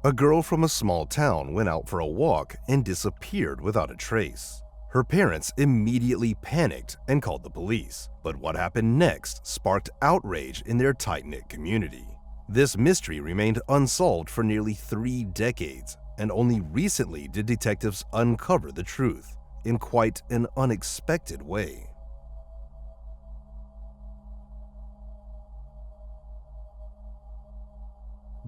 A girl from a small town went out for a walk and disappeared without a trace. Her parents immediately panicked and called the police, but what happened next sparked outrage in their tight-knit community. This mystery remained unsolved for nearly 3 decades, and only recently did detectives uncover the truth in quite an unexpected way.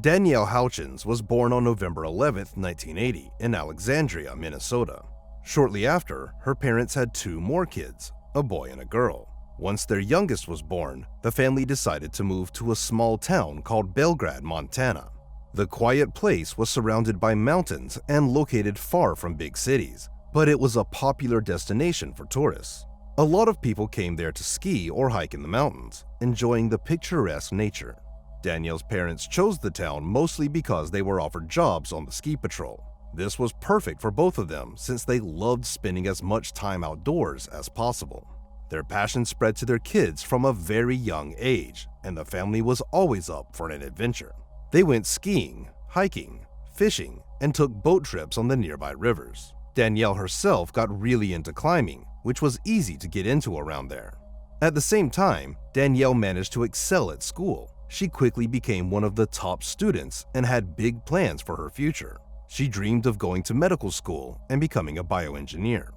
Danielle Houchins was born on November 11, 1980, in Alexandria, Minnesota. Shortly after, her parents had 2 more kids, a boy and a girl. Once their youngest was born, the family decided to move to a small town called Belgrade, Montana. The quiet place was surrounded by mountains and located far from big cities, but it was a popular destination for tourists. A lot of people came there to ski or hike in the mountains, enjoying the picturesque nature. Danielle's parents chose the town mostly because they were offered jobs on the ski patrol. This was perfect for both of them since they loved spending as much time outdoors as possible. Their passion spread to their kids from a very young age, and the family was always up for an adventure. They went skiing, hiking, fishing, and took boat trips on the nearby rivers. Danielle herself got really into climbing, which was easy to get into around there. At the same time, Danielle managed to excel at school. She quickly became one of the top students and had big plans for her future. She dreamed of going to medical school and becoming a bioengineer.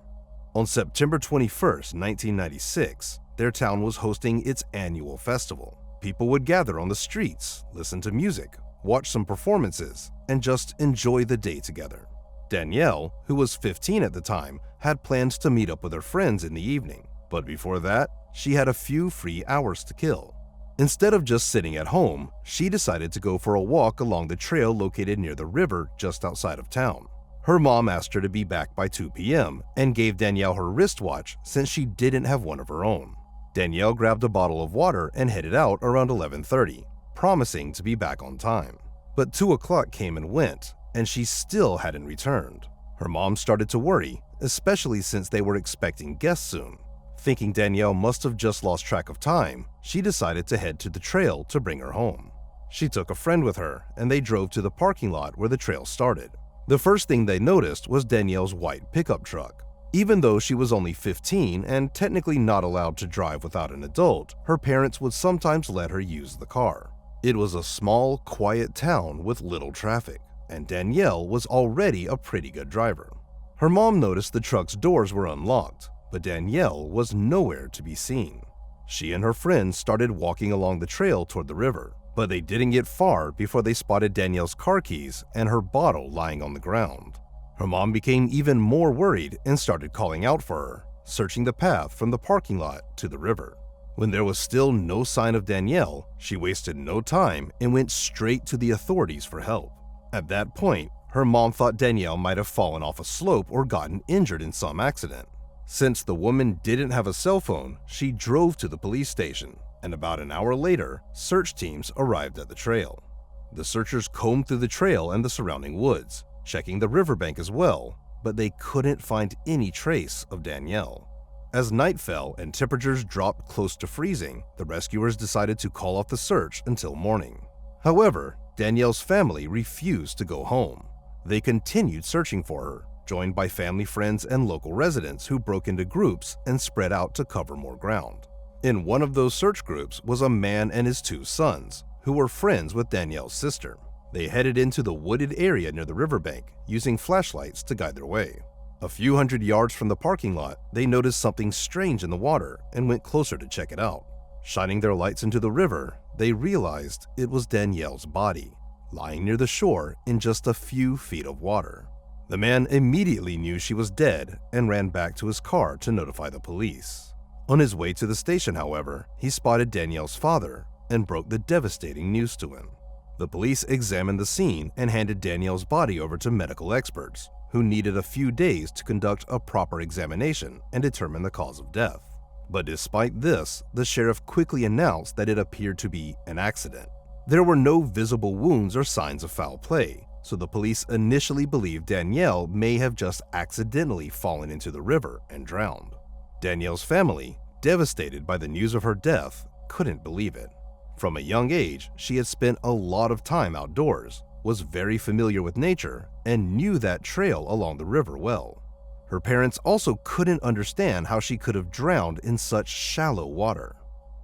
On September 21, 1996, their town was hosting its annual festival. People would gather on the streets, listen to music, watch some performances, and just enjoy the day together. Danielle, who was 15 at the time, had plans to meet up with her friends in the evening, but before that, she had a few free hours to kill. Instead of just sitting at home, she decided to go for a walk along the trail located near the river just outside of town. Her mom asked her to be back by 2 p.m. and gave Danielle her wristwatch since she didn't have one of her own. Danielle grabbed a bottle of water and headed out around 11:30, promising to be back on time. But 2 o'clock came and went, and she still hadn't returned. Her mom started to worry, especially since they were expecting guests soon. Thinking Danielle must have just lost track of time, she decided to head to the trail to bring her home. She took a friend with her, and they drove to the parking lot where the trail started. The first thing they noticed was Danielle's white pickup truck. Even though she was only 15 and technically not allowed to drive without an adult, her parents would sometimes let her use the car. It was a small, quiet town with little traffic, and Danielle was already a pretty good driver. Her mom noticed the truck's doors were unlocked, but Danielle was nowhere to be seen. She and her friends started walking along the trail toward the river, but they didn't get far before they spotted Danielle's car keys and her bottle lying on the ground. Her mom became even more worried and started calling out for her, searching the path from the parking lot to the river. When there was still no sign of Danielle, she wasted no time and went straight to the authorities for help. At that point, her mom thought Danielle might have fallen off a slope or gotten injured in some accident. Since the woman didn't have a cell phone, she drove to the police station, and about an hour later, search teams arrived at the trail. The searchers combed through the trail and the surrounding woods, checking the riverbank as well, but they couldn't find any trace of Danielle. As night fell and temperatures dropped close to freezing, the rescuers decided to call off the search until morning. However, Danielle's family refused to go home. They continued searching for her, joined by family, friends, and local residents who broke into groups and spread out to cover more ground. In one of those search groups was a man and his 2 sons, who were friends with Danielle's sister. They headed into the wooded area near the riverbank, using flashlights to guide their way. A few hundred yards from the parking lot, they noticed something strange in the water and went closer to check it out. Shining their lights into the river, they realized it was Danielle's body, lying near the shore in just a few feet of water. The man immediately knew she was dead and ran back to his car to notify the police. On his way to the station, however, he spotted Danielle's father and broke the devastating news to him. The police examined the scene and handed Danielle's body over to medical experts, who needed a few days to conduct a proper examination and determine the cause of death. But despite this, the sheriff quickly announced that it appeared to be an accident. There were no visible wounds or signs of foul play, so the police initially believed Danielle may have just accidentally fallen into the river and drowned. Danielle's family, devastated by the news of her death, couldn't believe it. From a young age, she had spent a lot of time outdoors, was very familiar with nature and knew that trail along the river well. Her parents also couldn't understand how she could have drowned in such shallow water.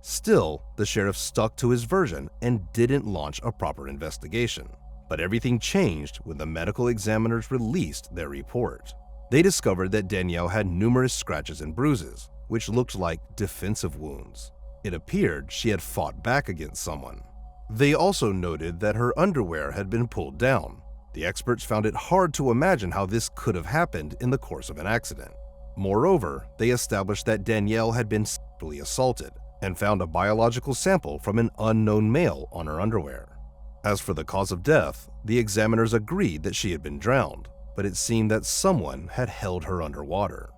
Still, the sheriff stuck to his version and didn't launch a proper investigation. But everything changed when the medical examiners released their report. They discovered that Danielle had numerous scratches and bruises, which looked like defensive wounds. It appeared she had fought back against someone. They also noted that her underwear had been pulled down. The experts found it hard to imagine how this could have happened in the course of an accident. Moreover, they established that Danielle had been sexually assaulted and found a biological sample from an unknown male on her underwear. As for the cause of death, the examiners agreed that she had been drowned, but it seemed that someone had held her underwater.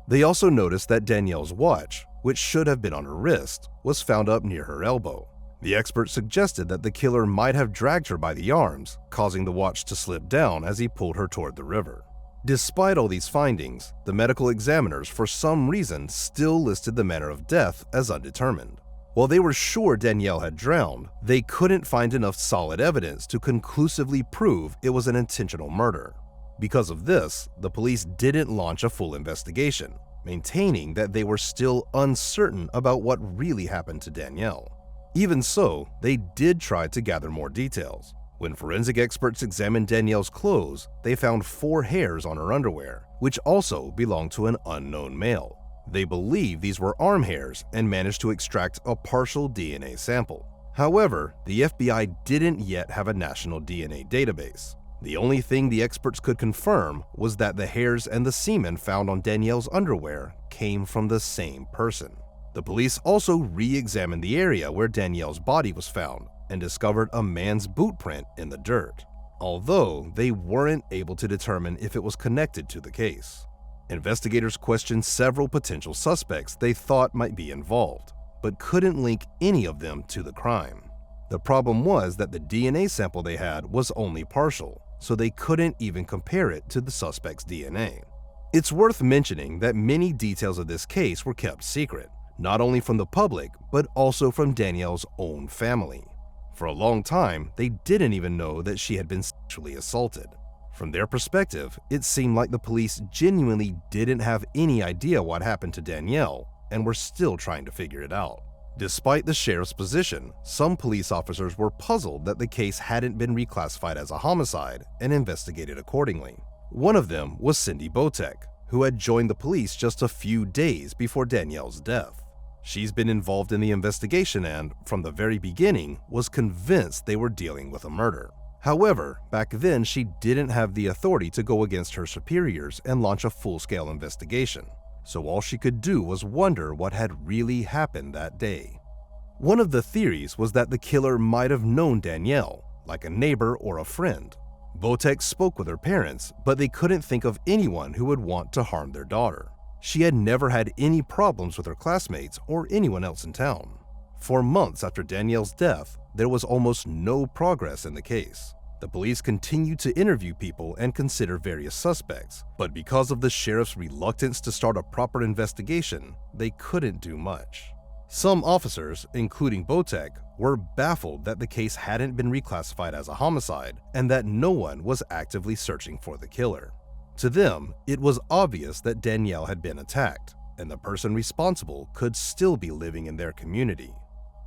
They also noticed that Danielle's watch, which should have been on her wrist, was found up near her elbow. The experts suggested that the killer might have dragged her by the arms, causing the watch to slip down as he pulled her toward the river. Despite all these findings, the medical examiners for some reason still listed the manner of death as undetermined. While they were sure Danielle had drowned, they couldn't find enough solid evidence to conclusively prove it was an intentional murder. Because of this, the police didn't launch a full investigation, maintaining that they were still uncertain about what really happened to Danielle. Even so, they did try to gather more details. When forensic experts examined Danielle's clothes, they found 4 hairs on her underwear, which also belonged to an unknown male. They believe these were arm hairs and managed to extract a partial DNA sample. However, the FBI didn't yet have a national DNA database. The only thing the experts could confirm was that the hairs and the semen found on Danielle's underwear came from the same person. The police also re-examined the area where Danielle's body was found and discovered a man's boot print in the dirt, although they weren't able to determine if it was connected to the case. Investigators questioned several potential suspects they thought might be involved, but couldn't link any of them to the crime. The problem was that the DNA sample they had was only partial, so they couldn't even compare it to the suspect's DNA. It's worth mentioning that many details of this case were kept secret, not only from the public, but also from Danielle's own family. For a long time, they didn't even know that she had been sexually assaulted. From their perspective, it seemed like the police genuinely didn't have any idea what happened to Danielle and were still trying to figure it out. Despite the sheriff's position, some police officers were puzzled that the case hadn't been reclassified as a homicide and investigated accordingly. One of them was Cindy Botek, who had joined the police just a few days before Danielle's death. She's been involved in the investigation and, from the very beginning, was convinced they were dealing with a murder. However, back then she didn't have the authority to go against her superiors and launch a full-scale investigation, so all she could do was wonder what had really happened that day. One of the theories was that the killer might have known Danielle, like a neighbor or a friend. Botek spoke with her parents, but they couldn't think of anyone who would want to harm their daughter. She had never had any problems with her classmates or anyone else in town. For months after Danielle's death, there was almost no progress in the case. The police continued to interview people and consider various suspects, but because of the sheriff's reluctance to start a proper investigation, they couldn't do much. Some officers, including Botek, were baffled that the case hadn't been reclassified as a homicide and that no one was actively searching for the killer. To them, it was obvious that Danielle had been attacked, and the person responsible could still be living in their community.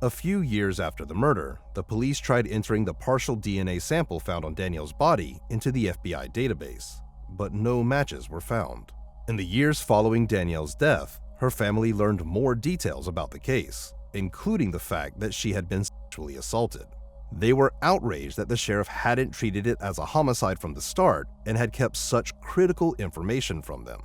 A few years after the murder, the police tried entering the partial DNA sample found on Danielle's body into the FBI database, but no matches were found. In the years following Danielle's death, her family learned more details about the case, including the fact that she had been sexually assaulted. They were outraged that the sheriff hadn't treated it as a homicide from the start and had kept such critical information from them.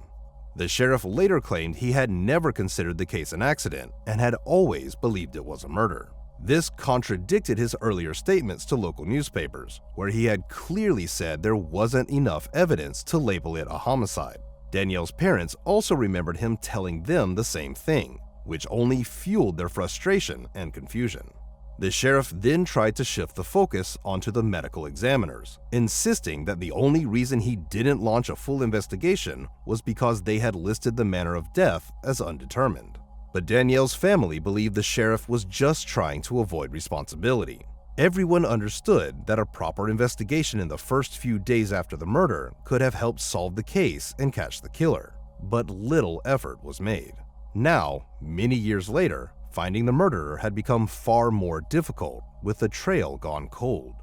The sheriff later claimed he had never considered the case an accident and had always believed it was a murder. This contradicted his earlier statements to local newspapers, where he had clearly said there wasn't enough evidence to label it a homicide. Danielle's parents also remembered him telling them the same thing, which only fueled their frustration and confusion. The sheriff then tried to shift the focus onto the medical examiners, insisting that the only reason he didn't launch a full investigation was because they had listed the manner of death as undetermined. But Danielle's family believed the sheriff was just trying to avoid responsibility. Everyone understood that a proper investigation in the first few days after the murder could have helped solve the case and catch the killer, but little effort was made. Now, many years later, finding the murderer had become far more difficult, with the trail gone cold.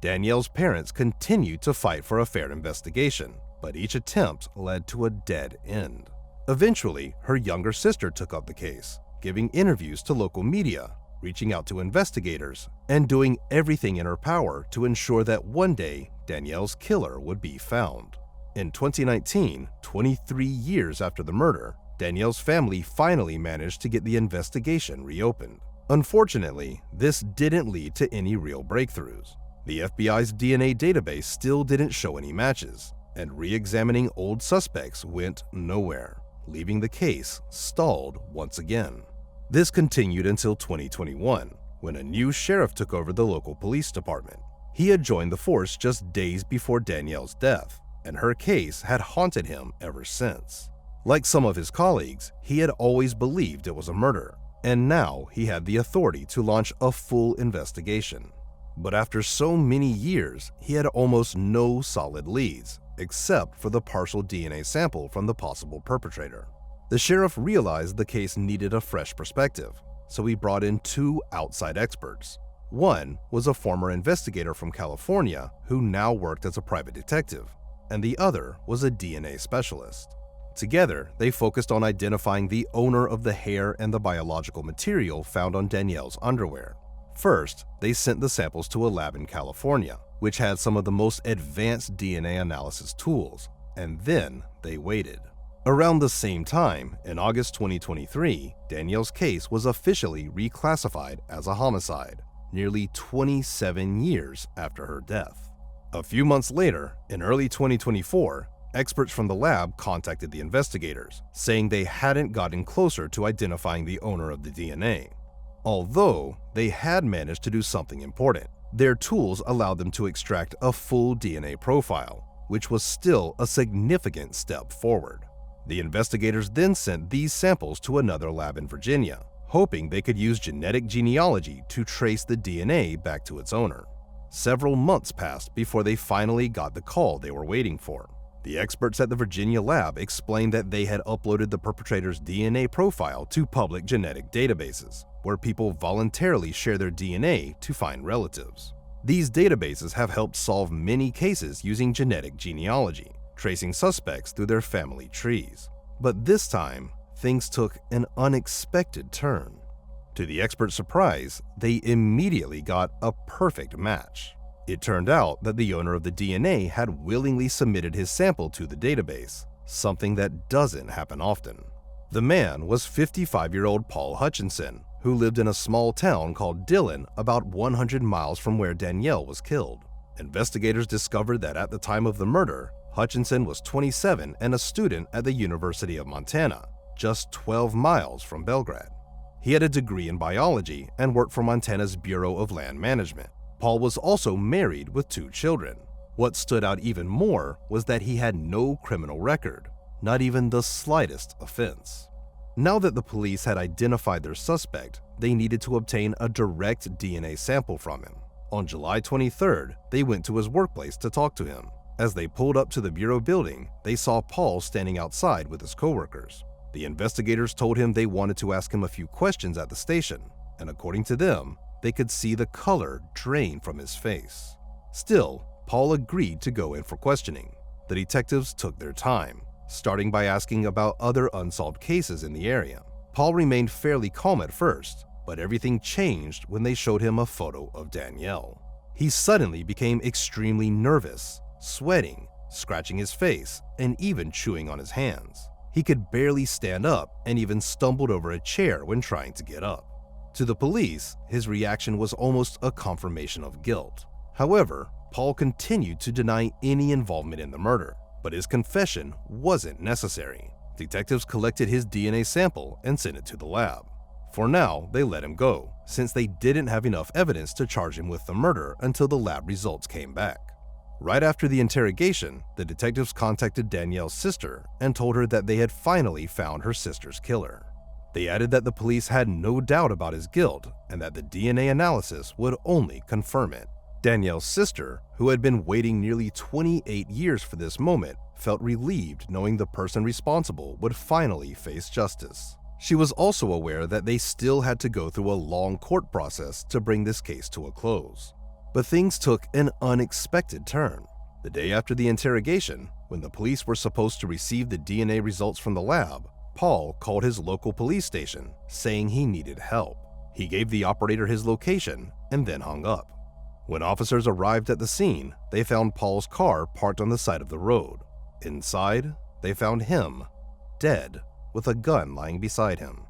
Danielle's parents continued to fight for a fair investigation, but each attempt led to a dead end. Eventually, her younger sister took up the case, giving interviews to local media, reaching out to investigators, and doing everything in her power to ensure that one day Danielle's killer would be found. In 2019, 23 years after the murder, Danielle's family finally managed to get the investigation reopened. Unfortunately, this didn't lead to any real breakthroughs. The FBI's DNA database still didn't show any matches, and re-examining old suspects went nowhere, leaving the case stalled once again. This continued until 2021, when a new sheriff took over the local police department. He had joined the force just days before Danielle's death, and her case had haunted him ever since. Like some of his colleagues, he had always believed it was a murder, and now he had the authority to launch a full investigation. But after so many years, he had almost no solid leads, except for the partial DNA sample from the possible perpetrator. The sheriff realized the case needed a fresh perspective, so he brought in two outside experts. One was a former investigator from California who now worked as a private detective, and the other was a DNA specialist. Together, they focused on identifying the owner of the hair and the biological material found on Danielle's underwear. First, they sent the samples to a lab in California, which had some of the most advanced DNA analysis tools, and then they waited. Around the same time, in August 2023, Danielle's case was officially reclassified as a homicide, nearly 27 years after her death. A few months later, in early 2024, experts from the lab contacted the investigators, saying they hadn't gotten closer to identifying the owner of the DNA. Although they had managed to do something important, their tools allowed them to extract a full DNA profile, which was still a significant step forward. The investigators then sent these samples to another lab in Virginia, hoping they could use genetic genealogy to trace the DNA back to its owner. Several months passed before they finally got the call they were waiting for. The experts at the Virginia lab explained that they had uploaded the perpetrator's DNA profile to public genetic databases, where people voluntarily share their DNA to find relatives. These databases have helped solve many cases using genetic genealogy, tracing suspects through their family trees. But this time, things took an unexpected turn. To the experts' surprise, they immediately got a perfect match. It turned out that the owner of the DNA had willingly submitted his sample to the database, something that doesn't happen often. The man was 55-year-old Paul Hutchinson, who lived in a small town called Dillon, about 100 miles from where Danielle was killed. Investigators discovered that at the time of the murder, Hutchinson was 27 and a student at the University of Montana, just 12 miles from Belgrade. He had a degree in biology and worked for Montana's Bureau of Land Management. Paul was also married with 2 children. What stood out even more was that he had no criminal record, not even the slightest offense. Now that the police had identified their suspect, they needed to obtain a direct DNA sample from him. On July 23rd, they went to his workplace to talk to him. As they pulled up to the Bureau building, they saw Paul standing outside with his coworkers. The investigators told him they wanted to ask him a few questions at the station, and according to them, they could see the color drain from his face. Still, Paul agreed to go in for questioning. The detectives took their time, starting by asking about other unsolved cases in the area. Paul remained fairly calm at first, but everything changed when they showed him a photo of Danielle. He suddenly became extremely nervous, sweating, scratching his face, and even chewing on his hands. He could barely stand up and even stumbled over a chair when trying to get up. To the police, his reaction was almost a confirmation of guilt. However, Paul continued to deny any involvement in the murder, but his confession wasn't necessary. Detectives collected his DNA sample and sent it to the lab. For now, they let him go, since they didn't have enough evidence to charge him with the murder until the lab results came back. Right after the interrogation, the detectives contacted Danielle's sister and told her that they had finally found her sister's killer. They added that the police had no doubt about his guilt and that the DNA analysis would only confirm it. Danielle's sister, who had been waiting nearly 28 years for this moment, felt relieved knowing the person responsible would finally face justice. She was also aware that they still had to go through a long court process to bring this case to a close. But things took an unexpected turn. The day after the interrogation, when the police were supposed to receive the DNA results from the lab, Paul called his local police station, saying he needed help. He gave the operator his location and then hung up. When officers arrived at the scene, they found Paul's car parked on the side of the road. Inside, they found him, dead, with a gun lying beside him.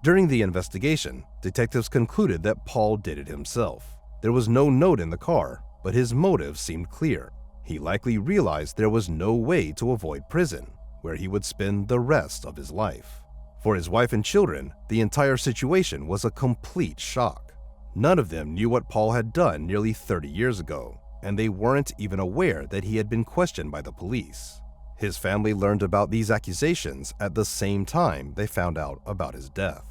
During the investigation, detectives concluded that Paul did it himself. There was no note in the car, but his motive seemed clear. He likely realized there was no way to avoid prison, where he would spend the rest of his life. For his wife and children, the entire situation was a complete shock. None of them knew what Paul had done nearly 30 years ago, and they weren't even aware that he had been questioned by the police. His family learned about these accusations at the same time they found out about his death.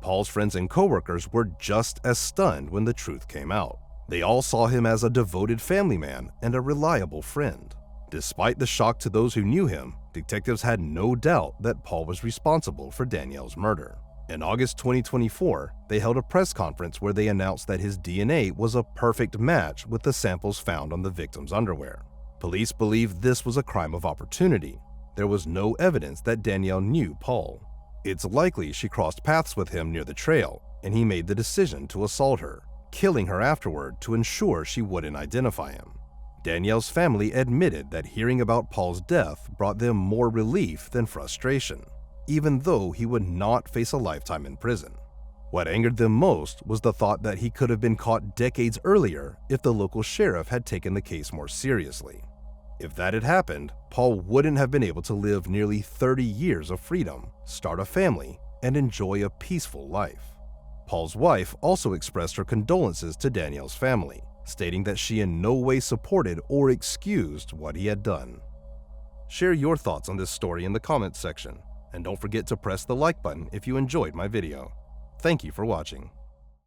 Paul's friends and coworkers were just as stunned when the truth came out. They all saw him as a devoted family man and a reliable friend. Despite the shock to those who knew him, detectives had no doubt that Paul was responsible for Danielle's murder. In August 2024, they held a press conference where they announced that his DNA was a perfect match with the samples found on the victim's underwear. Police believe this was a crime of opportunity. There was no evidence that Danielle knew Paul. It's likely she crossed paths with him near the trail, and he made the decision to assault her, killing her afterward to ensure she wouldn't identify him. Danielle's family admitted that hearing about Paul's death brought them more relief than frustration, even though he would not face a lifetime in prison. What angered them most was the thought that he could have been caught decades earlier if the local sheriff had taken the case more seriously. If that had happened, Paul wouldn't have been able to live nearly 30 years of freedom, start a family, and enjoy a peaceful life. Paul's wife also expressed her condolences to Danielle's family, stating that she in no way supported or excused what he had done. Share your thoughts on this story in the comments section, and don't forget to press the like button if you enjoyed my video. Thank you for watching.